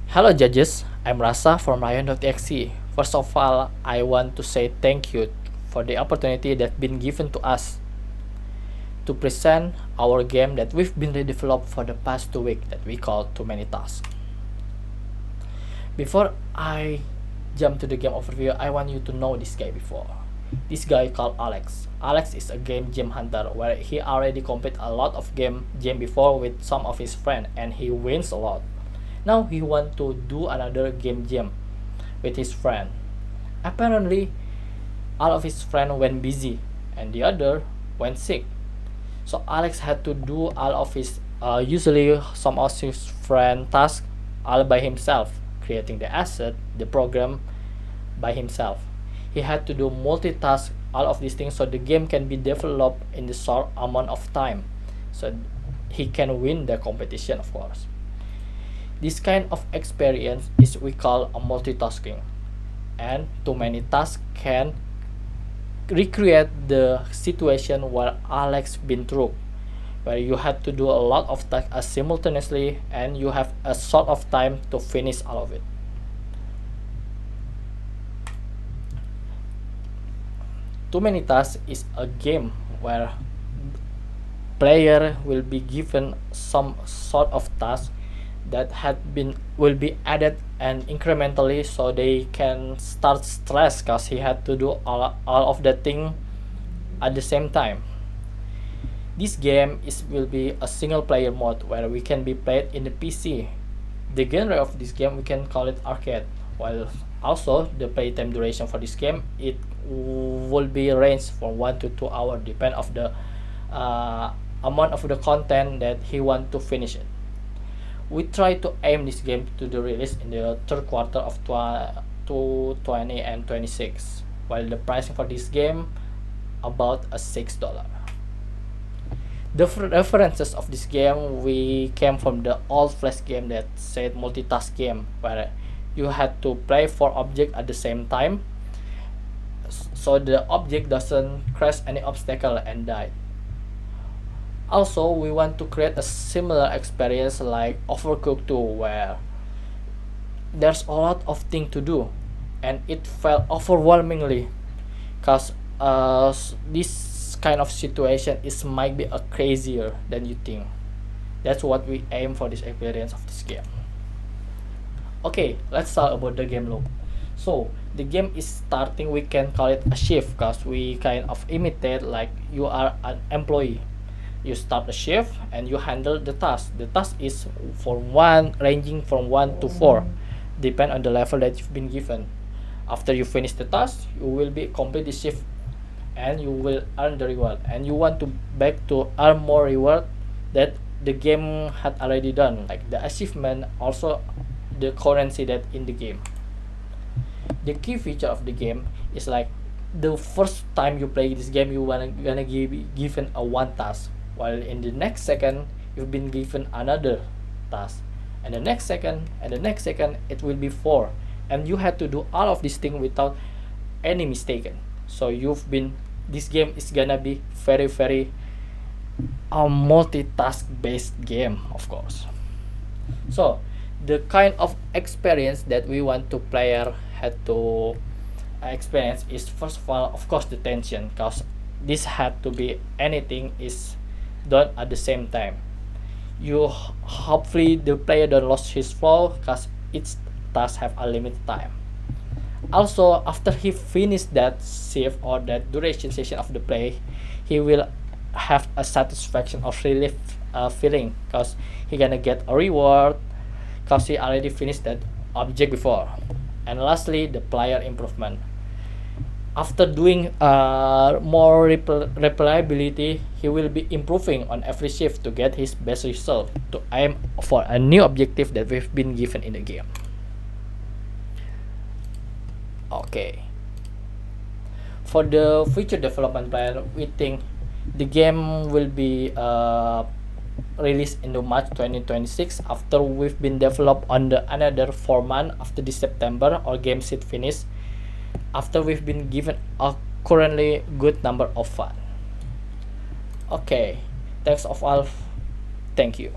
Hello judges, I'm Rasa from Ryan.exe. First of all, I want to say thank you for the opportunity that's been given to us to present our game that we've been redeveloped for the past 2 weeks that we call Too Many Tasks. Before I jump to the game overview, I want you to know this guy before. This guy called Alex. Alex is a game jam hunter where he already completed a lot of game jam before with some of his friends and he wins a lot. Now he want to do another game jam with his friend. Apparently, all of his friends went busy and the other went sick. So Alex had to do all of his usually some of his friend tasks all by himself, creating the asset, the program by himself. He had to do multitask all of these things so the game can be developed in the short amount of time. So he can win the competition, of course. This kind of experience is we call a multitasking, and too many tasks can recreate the situation where Alex been through, where you had to do a lot of tasks simultaneously and you have a sort of time to finish all of it. Too many tasks is a game where player will be given some sort of task that had been will be added and incrementally so they can start stress because he had to do all of the thing at the same time. This game is will be a single player mode where we can be played in the PC. The genre of this game we can call it arcade, while also the playtime duration for this game it will be range from 1 to 2 hours depend of the amount of the content that he want to finish it. We try to aim this game to the release in the third quarter of 2020 and 26, while the pricing for this game about a $6. The references of this game we came from the old Flash game that said multitask game where you had to play 4 objects at the same time so the object doesn't crash any obstacle and die. Also, we want to create a similar experience like Overcooked 2 where there's a lot of things to do and it felt overwhelmingly because this kind of situation is might be a crazier than you think. That's what we aim for this experience of this game. Okay, let's talk about the game loop. So the game is starting, we can call it a shift because we kind of imitate like you are an employee. You start the shift and you handle the task. The task is for one ranging from 1 to 4 depend on the level that you've been given. After you finish the task you will be complete the shift and you will earn the reward and you want to back to earn more reward that the game had already done, like the achievement, also the currency that in the game. The key feature of the game is like the first time you play this game you gonna give given a one task, while in the next second you've been given another task, and the next second and the next second it will be 4, and you had to do all of these things without any mistaken. So you've been this game is gonna be very a multitask based game, of course. So the kind of experience that we want to player had to experience is first of all of course the tension because this had to be anything is done at the same time. You hopefully the player don't lose his flow because each task have a limited time. Also after he finished that shift or that duration session of the play he will have a satisfaction of relief feeling because he gonna get a reward because he already finished that object before. And lastly the player improvement, after doing more replayability he will be improving on every shift to get his best result to aim for a new objective that we've been given in the game. Okay, for the future development plan we think the game will be released in the March 2026 after we've been developed on the another 4 months after this September or game sheet finish, after we've been given a currently good number of fun. Okay, thanks of all, thank you.